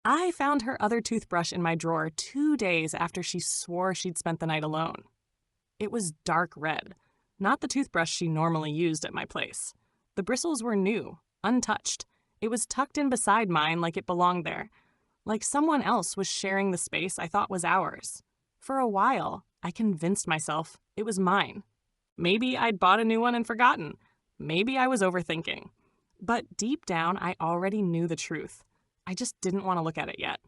I found her other toothbrush in my drawer 2 days after she swore she'd spent the night alone. It was dark red, not the toothbrush she normally used at my place. The bristles were new, untouched. It was tucked in beside mine like it belonged there, like someone else was sharing the space I thought was ours. For a while, I convinced myself it was mine. Maybe I'd bought a new one and forgotten. Maybe I was overthinking. But deep down, I already knew the truth. I just didn't want to look at it yet.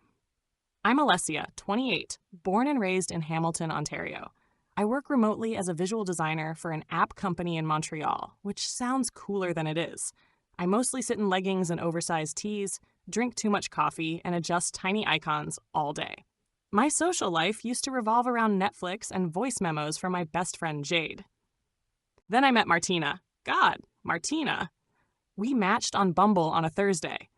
I'm Alessia, 28, born and raised in Hamilton, Ontario. I work remotely as a visual designer for an app company in Montreal, which sounds cooler than it is. I mostly sit in leggings and oversized tees, drink too much coffee, and adjust tiny icons all day. My social life used to revolve around Netflix and voice memos from my best friend Jade. Then I met Martina. God, Martina. We matched on Bumble on a Thursday.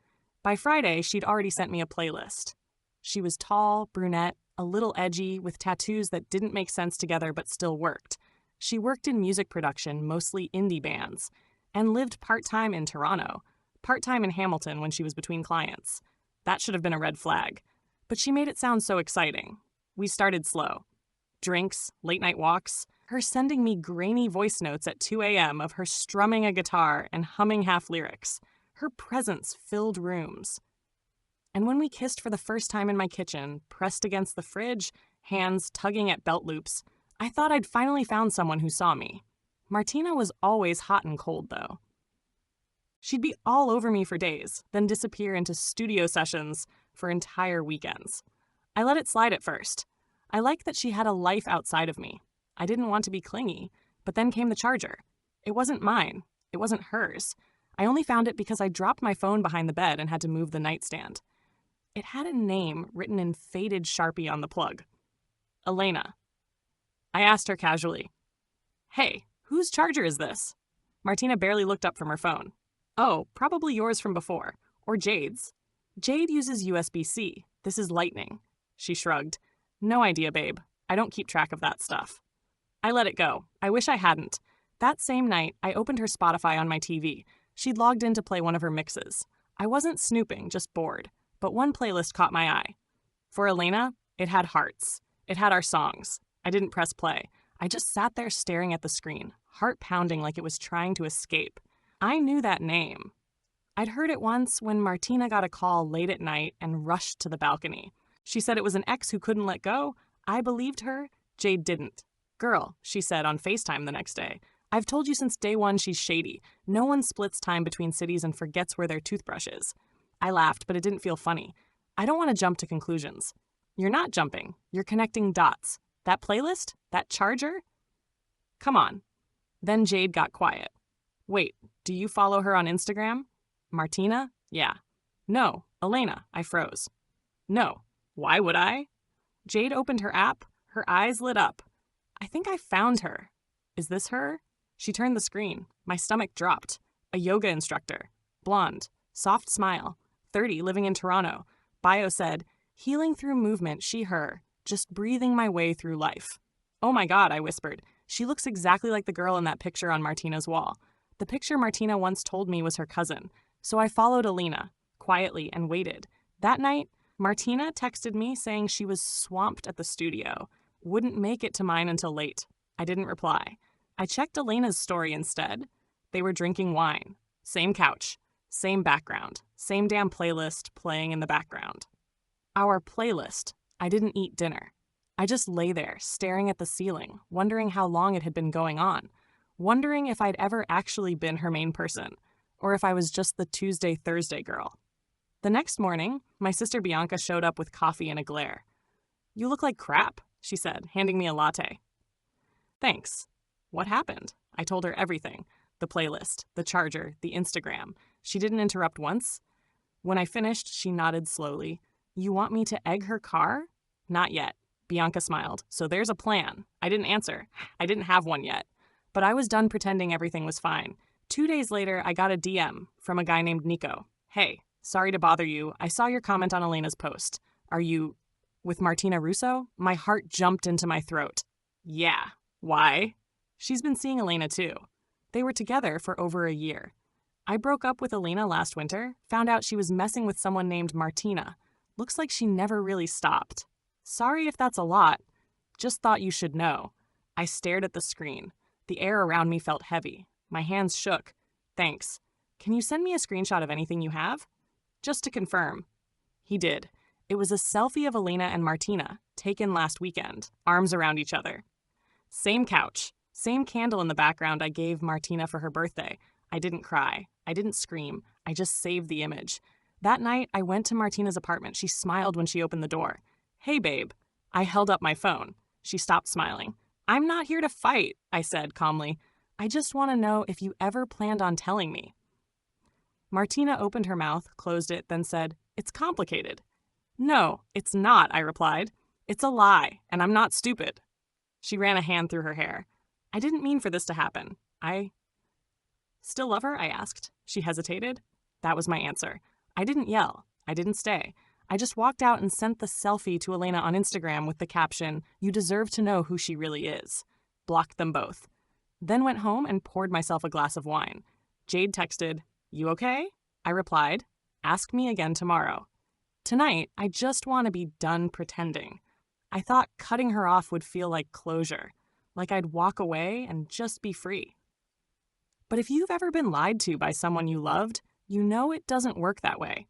By Friday, she'd already sent me a playlist. She was tall, brunette, a little edgy, with tattoos that didn't make sense together but still worked. She worked in music production, mostly indie bands, and lived part-time in Toronto, part-time in Hamilton when she was between clients. That should have been a red flag. But she made it sound so exciting. We started slow. Drinks, late-night walks, her sending me grainy voice notes at 2 a.m. of her strumming a guitar and humming half lyrics. Her presence filled rooms. And when we kissed for the first time in my kitchen, pressed against the fridge, hands tugging at belt loops, I thought I'd finally found someone who saw me. Martina was always hot and cold, though. She'd be all over me for days, then disappear into studio sessions for entire weekends. I let it slide at first. I liked that she had a life outside of me. I didn't want to be clingy, but then came the charger. It wasn't mine. It wasn't hers. I only found it because I dropped my phone behind the bed and had to move the nightstand. It had a name written in faded Sharpie on the plug. Elena. I asked her casually, "Hey, whose charger is this?" Martina barely looked up from her phone. "Oh, probably yours from before. Or Jade's." "Jade uses USB-C. This is Lightning." She shrugged. "No idea, babe. I don't keep track of that stuff." I let it go. I wish I hadn't. That same night, I opened her Spotify on my TV. She'd logged in to play one of her mixes. I wasn't snooping, just bored. But one playlist caught my eye. For Elena, it had hearts. It had our songs. I didn't press play. I just sat there staring at the screen, heart pounding like it was trying to escape. I knew that name. I'd heard it once when Martina got a call late at night and rushed to the balcony. She said it was an ex who couldn't let go. I believed her. Jade didn't. "Girl," she said on FaceTime the next day, "I've told you since day one she's shady. No one splits time between cities and forgets where their toothbrush is." I laughed, but it didn't feel funny. I don't want to jump to conclusions. You're not jumping. You're connecting dots. That playlist? That charger? Come on. Then Jade got quiet. "Wait, do you follow her on Instagram?" "Martina? Yeah." "No, Elena." I froze. "No. Why would I?" Jade opened her app. Her eyes lit up. "I think I found her. Is this her?" She turned the screen. My stomach dropped. A yoga instructor. Blonde. Soft smile. 30, living in Toronto. Bio said, "Healing through movement, she, her. Just breathing my way through life." "Oh my God," I whispered. "She looks exactly like the girl in that picture on Martina's wall." The picture Martina once told me was her cousin. So I followed Elena, quietly, and waited. That night, Martina texted me saying she was swamped at the studio. Wouldn't make it to mine until late. I didn't reply. I checked Elena's story instead. They were drinking wine. Same couch. Same background. Same damn playlist playing in the background. Our playlist. I didn't eat dinner. I just lay there, staring at the ceiling, wondering how long it had been going on, wondering if I'd ever actually been her main person, or if I was just the Tuesday-Thursday girl. The next morning, my sister Bianca showed up with coffee and a glare. "You look like crap," she said, handing me a latte. "Thanks." What happened? I told her everything. The playlist, the charger, the Instagram. She didn't interrupt once. When I finished, she nodded slowly. "You want me to egg her car?" "Not yet." Bianca smiled. "So there's a plan." I didn't answer. I didn't have one yet. But I was done pretending everything was fine. 2 days later, I got a DM from a guy named Nico. "Hey, sorry to bother you. I saw your comment on Elena's post. Are you with Martina Russo?" My heart jumped into my throat. "Yeah. Why?" She's been seeing Elena too. They were together for over a year. I broke up with Elena last winter, found out she was messing with someone named Martina. Looks like she never really stopped. Sorry if that's a lot. Just thought you should know. I stared at the screen. The air around me felt heavy. My hands shook. Thanks. Can you send me a screenshot of anything you have? Just to confirm. He did. It was a selfie of Elena and Martina, taken last weekend, arms around each other. Same couch, same candle in the background I gave Martina for her birthday. I didn't cry. I didn't scream. I just saved the image. That night, I went to Martina's apartment. She smiled when she opened the door. Hey, babe. I held up my phone. She stopped smiling. I'm not here to fight, I said calmly. I just want to know if you ever planned on telling me. Martina opened her mouth, closed it, then said, It's complicated. No, it's not, I replied. It's a lie, and I'm not stupid. She ran a hand through her hair. I didn't mean for this to happen. I still love her, I asked. She hesitated. That was my answer. I didn't yell. I didn't stay. I just walked out and sent the selfie to Elena on Instagram with the caption, You deserve to know who she really is. Blocked them both. Then went home and poured myself a glass of wine. Jade texted, You okay? I replied, Ask me again tomorrow. Tonight, I just want to be done pretending. I thought cutting her off would feel like closure, like I'd walk away and just be free. But if you've ever been lied to by someone you loved, you know it doesn't work that way.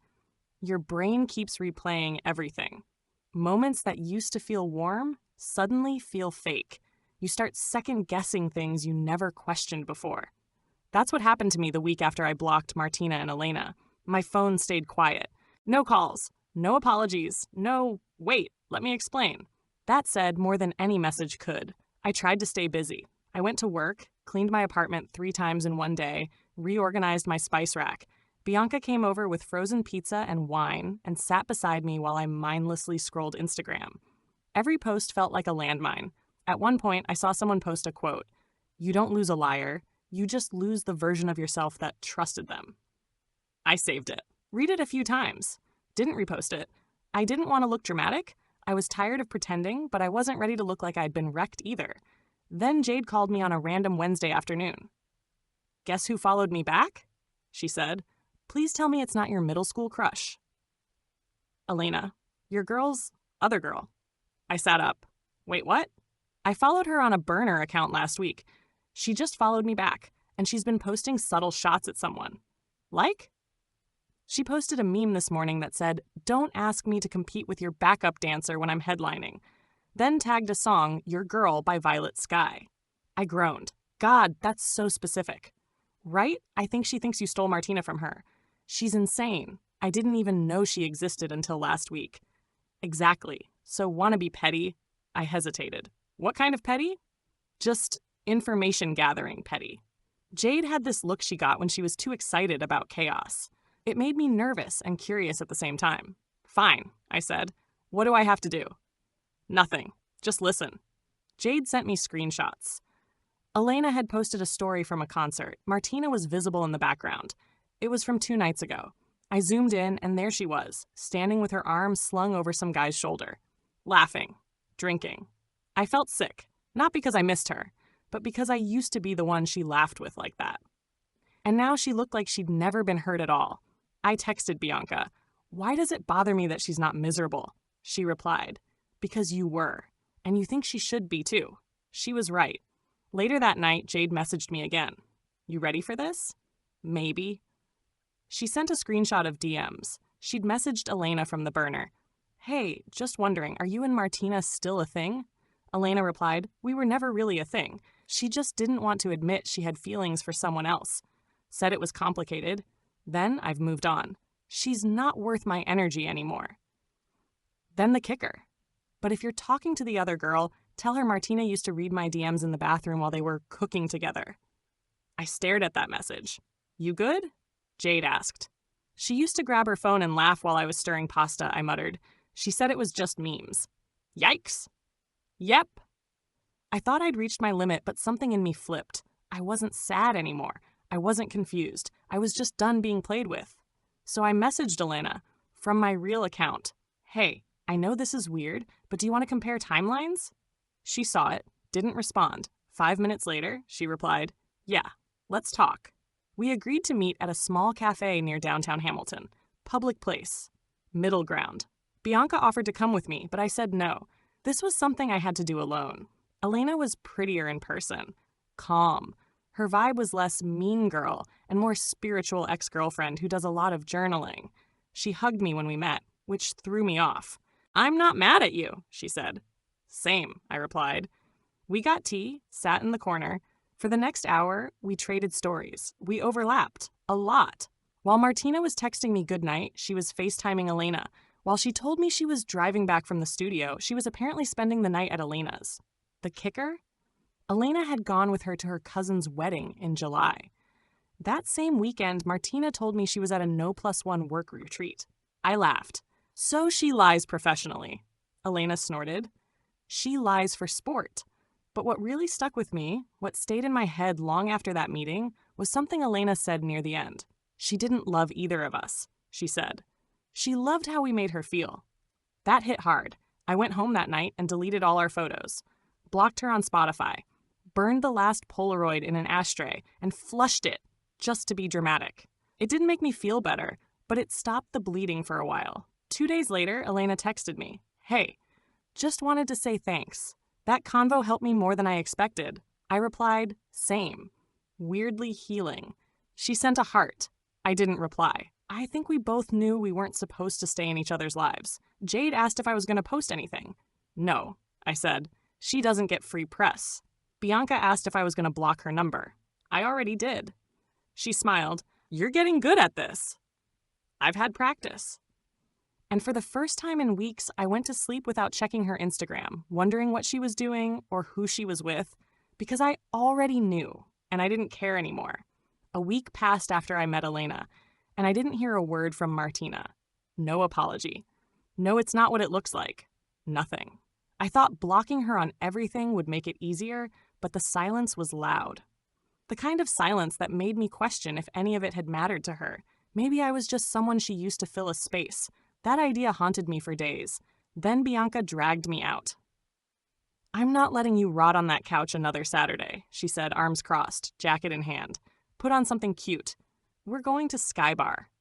Your brain keeps replaying everything. Moments that used to feel warm suddenly feel fake. You start second-guessing things you never questioned before. That's what happened to me the week after I blocked Martina and Elena. My phone stayed quiet. No calls. No apologies. No, wait, let me explain. That said more than any message could. I tried to stay busy. I went to work, cleaned my apartment 3 times in one day, reorganized my spice rack. Bianca came over with frozen pizza and wine and sat beside me while I mindlessly scrolled Instagram. Every post felt like a landmine. At one point, I saw someone post a quote, You don't lose a liar, you just lose the version of yourself that trusted them. I saved it. Read it a few times. Didn't repost it. I didn't want to look dramatic. I was tired of pretending, but I wasn't ready to look like I'd been wrecked either. Then Jade called me on a random Wednesday afternoon. Guess who followed me back? She said. Please tell me it's not your middle school crush. Elena, your girl's other girl. I sat up. Wait, what? I followed her on a burner account last week. She just followed me back, and she's been posting subtle shots at someone. Like? She posted a meme this morning that said, Don't ask me to compete with your backup dancer when I'm headlining. Then tagged a song, Your Girl by Violet Sky. I groaned. God, that's so specific. Right? I think she thinks you stole Martina from her. She's insane. I didn't even know she existed until last week. Exactly. So wanna be petty? I hesitated. What kind of petty? Just information gathering petty. Jade had this look she got when she was too excited about chaos. It made me nervous and curious at the same time. Fine, I said. What do I have to do? Nothing. Just listen. Jade sent me screenshots. Elena had posted a story from a concert. Martina was visible in the background. It was from 2 nights ago. I zoomed in, and there she was, standing with her arms slung over some guy's shoulder. Laughing. Drinking. I felt sick. Not because I missed her, but because I used to be the one she laughed with like that. And now she looked like she'd never been hurt at all. I texted Bianca. Why does it bother me that she's not miserable? She replied. Because you were. And you think she should be too. She was right. Later that night, Jade messaged me again. You ready for this? Maybe. She sent a screenshot of DMs. She'd messaged Elena from the burner. Hey, just wondering, are you and Martina still a thing? Elena replied, We were never really a thing. She just didn't want to admit she had feelings for someone else. Said it was complicated. Then I've moved on. She's not worth my energy anymore. Then the kicker. But if you're talking to the other girl, tell her Martina used to read my DMs in the bathroom while they were cooking together. I stared at that message. You good? Jade asked. She used to grab her phone and laugh while I was stirring pasta, I muttered. She said it was just memes. Yikes. Yep. I thought I'd reached my limit, but something in me flipped. I wasn't sad anymore. I wasn't confused. I was just done being played with. So I messaged Elena from my real account. Hey, I know this is weird, but do you want to compare timelines? She saw it, didn't respond. 5 minutes later, she replied, Yeah, let's talk. We agreed to meet at a small cafe near downtown Hamilton. Public place. Middle ground. Bianca offered to come with me, but I said no. This was something I had to do alone. Elena was prettier in person. Calm. Her vibe was less mean girl and more spiritual ex-girlfriend who does a lot of journaling. She hugged me when we met, which threw me off. "I'm not mad at you," she said. "Same," I replied. We got tea, sat in the corner. For the next hour, we traded stories. We overlapped. A lot. While Martina was texting me goodnight, she was FaceTiming Elena. While she told me she was driving back from the studio, she was apparently spending the night at Elena's. The kicker? Elena had gone with her to her cousin's wedding in July. That same weekend, Martina told me she was at a No+1 work retreat. I laughed. So she lies professionally. Elena snorted. She lies for sport. But what really stuck with me, what stayed in my head long after that meeting, was something Elena said near the end. She didn't love either of us, she said. She loved how we made her feel. That hit hard. I went home that night and deleted all our photos. Blocked her on Spotify. Burned the last Polaroid in an ashtray and flushed it, just to be dramatic. It didn't make me feel better, but it stopped the bleeding for a while. 2 days later, Elena texted me, "Hey, just wanted to say thanks. That convo helped me more than I expected." I replied, "Same." Weirdly healing. She sent a heart. I didn't reply. I think we both knew we weren't supposed to stay in each other's lives. Jade asked if I was going to post anything. "No," I said. "She doesn't get free press." Bianca asked if I was going to block her number. I already did. She smiled. "You're getting good at this." I've had practice. And for the first time in weeks, I went to sleep without checking her Instagram, wondering what she was doing or who she was with, because I already knew, and I didn't care anymore. A week passed after I met Elena, and I didn't hear a word from Martina. No apology. No, it's not what it looks like. Nothing. I thought blocking her on everything would make it easier, but the silence was loud. The kind of silence that made me question if any of it had mattered to her. Maybe I was just someone she used to fill a space. That idea haunted me for days. Then Bianca dragged me out. "I'm not letting you rot on that couch another Saturday," she said, arms crossed, jacket in hand. "Put on something cute. We're going to Sky Bar."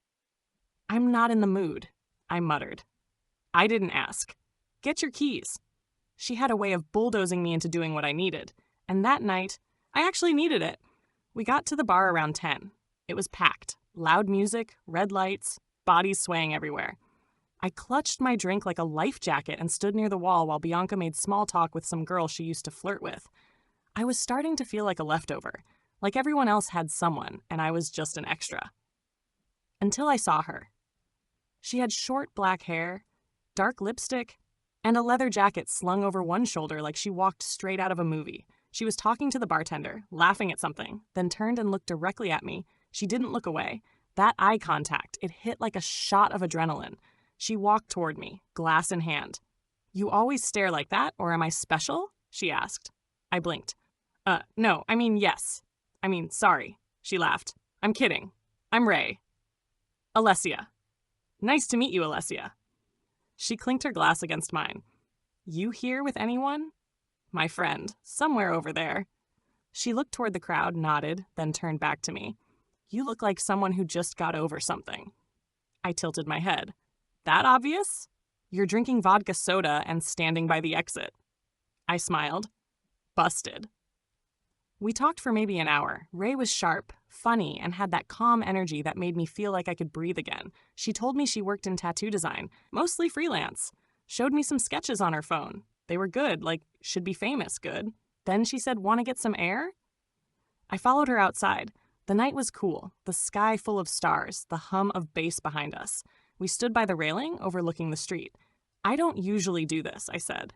"I'm not in the mood," I muttered. I didn't ask. "Get your keys." She had a way of bulldozing me into doing what I needed. And that night, I actually needed it. We got to the bar around 10. It was packed. Loud music, red lights, bodies swaying everywhere. I clutched my drink like a life jacket and stood near the wall while Bianca made small talk with some girl she used to flirt with. I was starting to feel like a leftover, like everyone else had someone, and I was just an extra. Until I saw her. She had short black hair, dark lipstick, and a leather jacket slung over one shoulder like she walked straight out of a movie. She was talking to the bartender, laughing at something, then turned and looked directly at me. She didn't look away. That eye contact, it hit like a shot of adrenaline. She walked toward me, glass in hand. "You always stare like that, or am I special?" she asked. I blinked. No, yes. Sorry," she laughed. "I'm kidding. I'm Ray. Alessia." "Nice to meet you, Alessia." She clinked her glass against mine. "You here with anyone?" "My friend, somewhere over there." She looked toward the crowd, nodded, then turned back to me. "You look like someone who just got over something." I tilted my head. "That obvious? You're drinking vodka soda and standing by the exit." I smiled. Busted. We talked for maybe an hour. Ray was sharp, funny, and had that calm energy that made me feel like I could breathe again. She told me she worked in tattoo design, mostly freelance. Showed me some sketches on her phone. They were good, like should be famous good. Then she said, "Want to get some air?" I followed her outside. The night was cool, the sky full of stars, the hum of bass behind us. We stood by the railing, overlooking the street. "I don't usually do this," I said.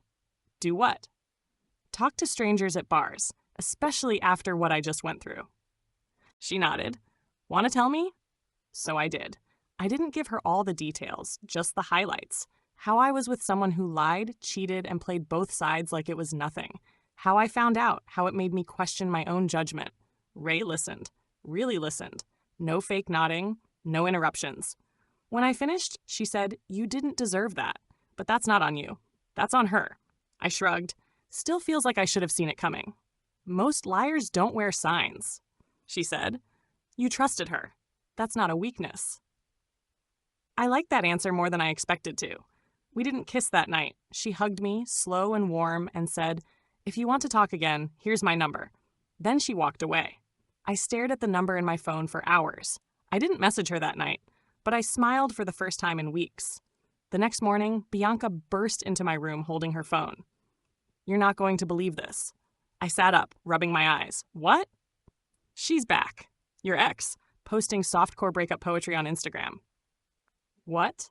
"Do what?" "Talk to strangers at bars, especially after what I just went through." She nodded. "Want to tell me?" So I did. I didn't give her all the details, just the highlights. How I was with someone who lied, cheated, and played both sides like it was nothing. How I found out, how it made me question my own judgment. Ray listened. Really listened. No fake nodding, no interruptions. When I finished, she said, "You didn't deserve that. But that's not on you. That's on her." I shrugged. "Still feels like I should have seen it coming." "Most liars don't wear signs," she said. "You trusted her. That's not a weakness." I liked that answer more than I expected to. We didn't kiss that night. She hugged me, slow and warm, and said, "If you want to talk again, here's my number." Then she walked away. I stared at the number in my phone for hours. I didn't message her that night, but I smiled for the first time in weeks. The next morning, Bianca burst into my room holding her phone. "You're not going to believe this." I sat up, rubbing my eyes. "What?" "She's back. Your ex, posting softcore breakup poetry on Instagram." "What?"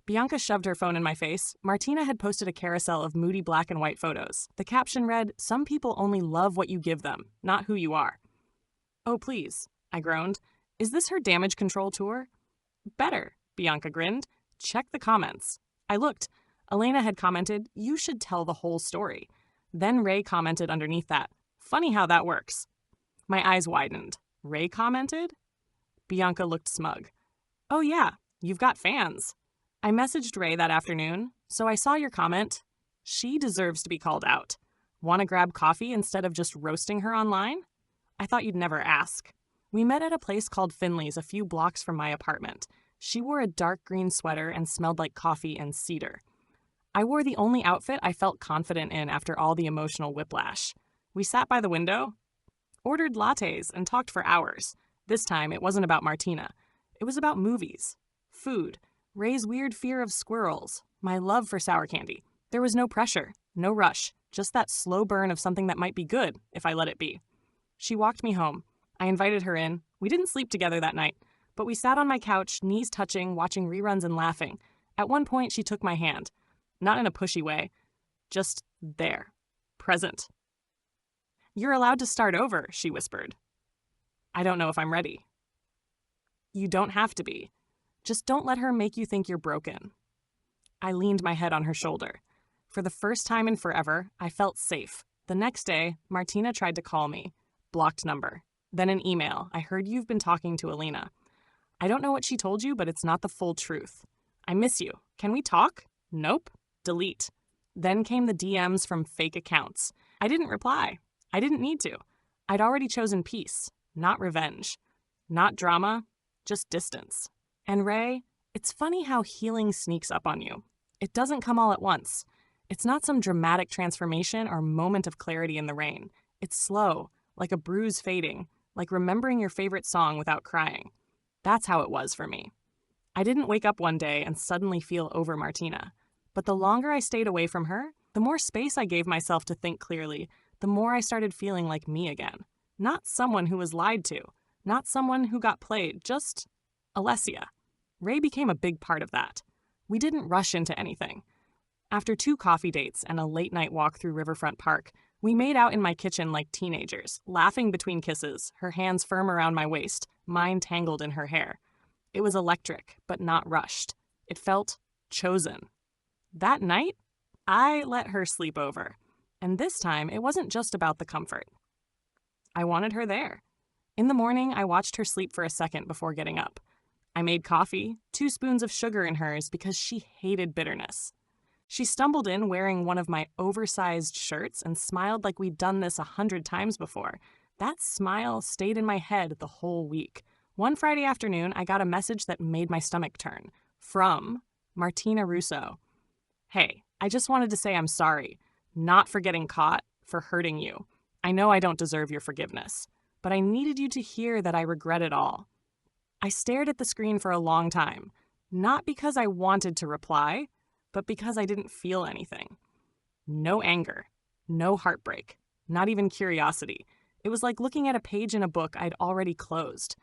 Bianca shoved her phone in my face. Martina had posted a carousel of moody black and white photos. The caption read, "Some people only love what you give them, not who you are." "Oh, please," I groaned. "Is this her damage control tour?" "Better," Bianca grinned. "Check the comments." I looked. Elena had commented, "You should tell the whole story." Then Ray commented underneath that, "Funny how that works." My eyes widened. Ray commented? Bianca looked smug. "Oh yeah, you've got fans." I messaged Ray that afternoon. "So I saw your comment. She deserves to be called out. Want to grab coffee instead of just roasting her online? I thought you'd never ask." We met at a place called Finley's a few blocks from my apartment. She wore a dark green sweater and smelled like coffee and cedar. I wore the only outfit I felt confident in after all the emotional whiplash. We sat by the window, ordered lattes, and talked for hours. This time, it wasn't about Martina. It was about movies, food, Ray's weird fear of squirrels, my love for sour candy. There was no pressure, no rush, just that slow burn of something that might be good if I let it be. She walked me home. I invited her in. We didn't sleep together that night, but we sat on my couch, knees touching, watching reruns and laughing. At one point, she took my hand. Not in a pushy way, just there, present. "You're allowed to start over," she whispered. "I don't know if I'm ready." "You don't have to be. Just don't let her make you think you're broken." I leaned my head on her shoulder. For the first time in forever, I felt safe. The next day, Martina tried to call me. Blocked number. Then an email. "I heard you've been talking to Elena. I don't know what she told you, but it's not the full truth. I miss you. Can we talk?" "Nope." Delete. Then came the DMs from fake accounts. I didn't reply. I didn't need to. I'd already chosen peace, not revenge. Not drama, just distance. And Ray, it's funny how healing sneaks up on you. It doesn't come all at once. It's not some dramatic transformation or moment of clarity in the rain. It's slow, like a bruise fading, like remembering your favorite song without crying. That's how it was for me. I didn't wake up one day and suddenly feel over Martina. But the longer I stayed away from her, the more space I gave myself to think clearly, the more I started feeling like me again. Not someone who was lied to, not someone who got played, just Alessia. Ray became a big part of that. We didn't rush into anything. After 2 coffee dates and a late-night walk through Riverfront Park, we made out in my kitchen like teenagers, laughing between kisses, her hands firm around my waist, mine tangled in her hair. It was electric, but not rushed. It felt chosen. That night, I let her sleep over. And this time, it wasn't just about the comfort. I wanted her there. In the morning, I watched her sleep for a second before getting up. I made coffee, 2 spoons of sugar in hers because she hated bitterness. She stumbled in wearing one of my oversized shirts and smiled like we'd done this 100 times before. That smile stayed in my head the whole week. One Friday afternoon, I got a message that made my stomach turn. From Martina Russo. "Hey, I just wanted to say I'm sorry. Not for getting caught, for hurting you. I know I don't deserve your forgiveness, but I needed you to hear that I regret it all." I stared at the screen for a long time, not because I wanted to reply, but because I didn't feel anything. No anger, no heartbreak, not even curiosity. It was like looking at a page in a book I'd already closed.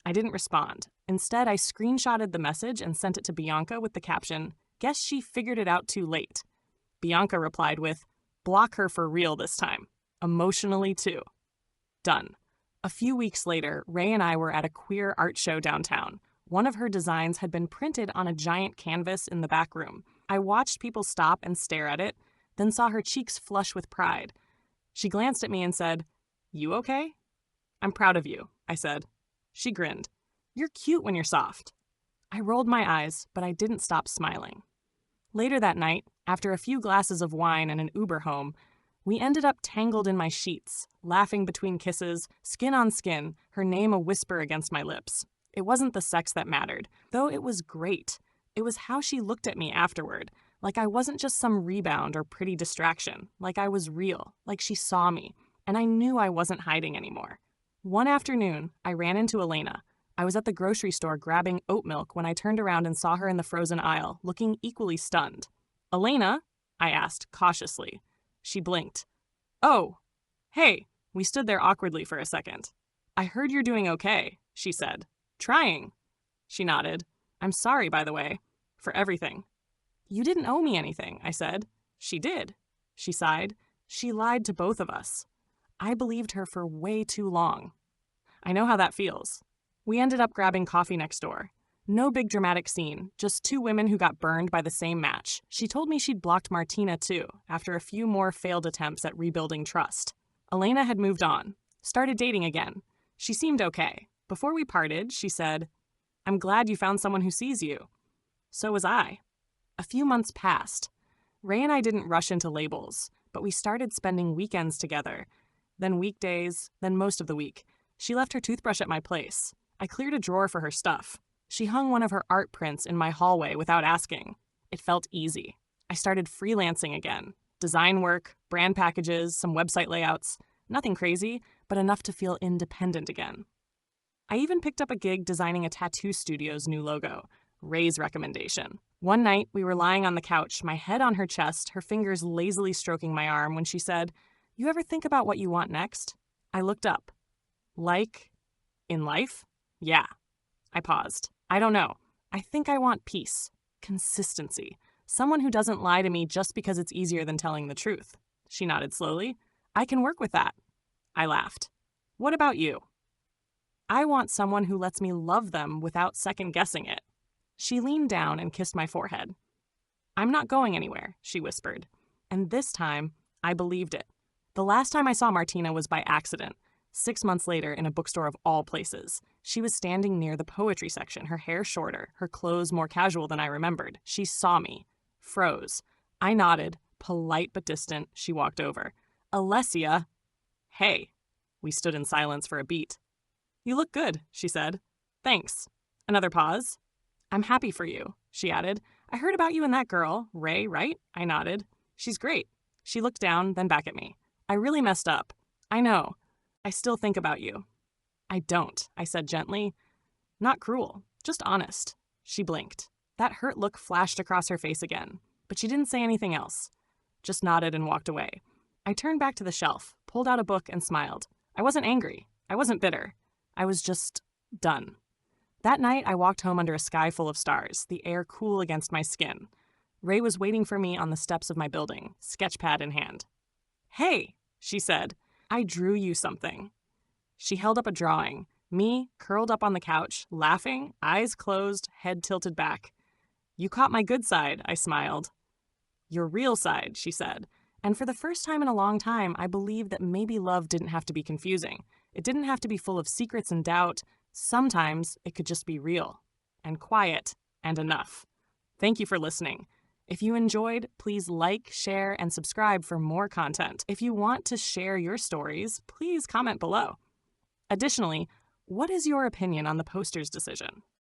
I didn't respond. Instead, I screenshotted the message and sent it to Bianca with the caption, "Guess she figured it out too late." Bianca replied with, "Block her for real this time. Emotionally too." Done. A few weeks later, Ray and I were at a queer art show downtown. One of her designs had been printed on a giant canvas in the back room. I watched people stop and stare at it, then saw her cheeks flush with pride. She glanced at me and said, "You okay?" "I'm proud of you," I said. She grinned. "You're cute when you're soft." I rolled my eyes, but I didn't stop smiling. Later that night, after a few glasses of wine and an Uber home, we ended up tangled in my sheets, laughing between kisses, skin on skin, her name a whisper against my lips. It wasn't the sex that mattered, though it was great. It was how she looked at me afterward, Like I wasn't just some rebound or pretty distraction. Like I was real. Like she saw me. And I knew I wasn't hiding anymore. One afternoon, I ran into Elena. I was at the grocery store grabbing oat milk when I turned around and saw her in the frozen aisle, looking equally stunned. "Elena?" I asked, cautiously. She blinked. "Oh, hey." We stood there awkwardly for a second. "I heard you're doing okay," she said. "Trying." She nodded. "I'm sorry, by the way, for everything." "You didn't owe me anything," I said. "She did." She sighed. "She lied to both of us. I believed her for way too long." I know how that feels. We ended up grabbing coffee next door. No big dramatic scene, just two women who got burned by the same match. She told me she'd blocked Martina too, after a few more failed attempts at rebuilding trust. Elena had moved on, started dating again. She seemed okay. Before we parted, she said, "I'm glad you found someone who sees you." So was I. A few months passed. Ray and I didn't rush into labels, but we started spending weekends together. Then weekdays, then most of the week. She left her toothbrush at my place. I cleared a drawer for her stuff. She hung one of her art prints in my hallway without asking. It felt easy. I started freelancing again. Design work, brand packages, some website layouts. Nothing crazy, but enough to feel independent again. I even picked up a gig designing a tattoo studio's new logo, Ray's recommendation. One night, we were lying on the couch, my head on her chest, her fingers lazily stroking my arm, when she said, "You ever think about what you want next?" I looked up. Like, in life? Yeah. I paused. I don't know. I think I want peace. Consistency. Someone who doesn't lie to me just because it's easier than telling the truth. She nodded slowly. I can work with that. I laughed. What about you? I want someone who lets me love them without second-guessing it. She leaned down and kissed my forehead. I'm not going anywhere, she whispered. And this time, I believed it. The last time I saw Martina was by accident. 6 months later, in a bookstore of all places. She was standing near the poetry section, her hair shorter, her clothes more casual than I remembered. She saw me. Froze. I nodded. Polite but distant, she walked over. "Alessia." "Hey." We stood in silence for a beat. "You look good," she said. "Thanks." Another pause. "I'm happy for you," she added. "I heard about you and that girl, Ray, right?" I nodded. "She's great." She looked down, then back at me. "I really messed up. I know. I still think about you." "I don't," I said gently. "Not cruel, just honest." She blinked. That hurt look flashed across her face again, but she didn't say anything else. Just nodded and walked away. I turned back to the shelf, pulled out a book, and smiled. I wasn't angry. I wasn't bitter. I was just done. That night, I walked home under a sky full of stars, the air cool against my skin. Ray was waiting for me on the steps of my building, sketchpad in hand. "Hey," she said. "I drew you something." She held up a drawing, me curled up on the couch, laughing, eyes closed, head tilted back. "You caught my good side," I smiled. "Your real side," she said. And for the first time in a long time, I believed that maybe love didn't have to be confusing. It didn't have to be full of secrets and doubt. Sometimes it could just be real and quiet and enough. Thank you for listening. If you enjoyed, please like, share, and subscribe for more content. If you want to share your stories, please comment below. Additionally, what is your opinion on the poster's decision?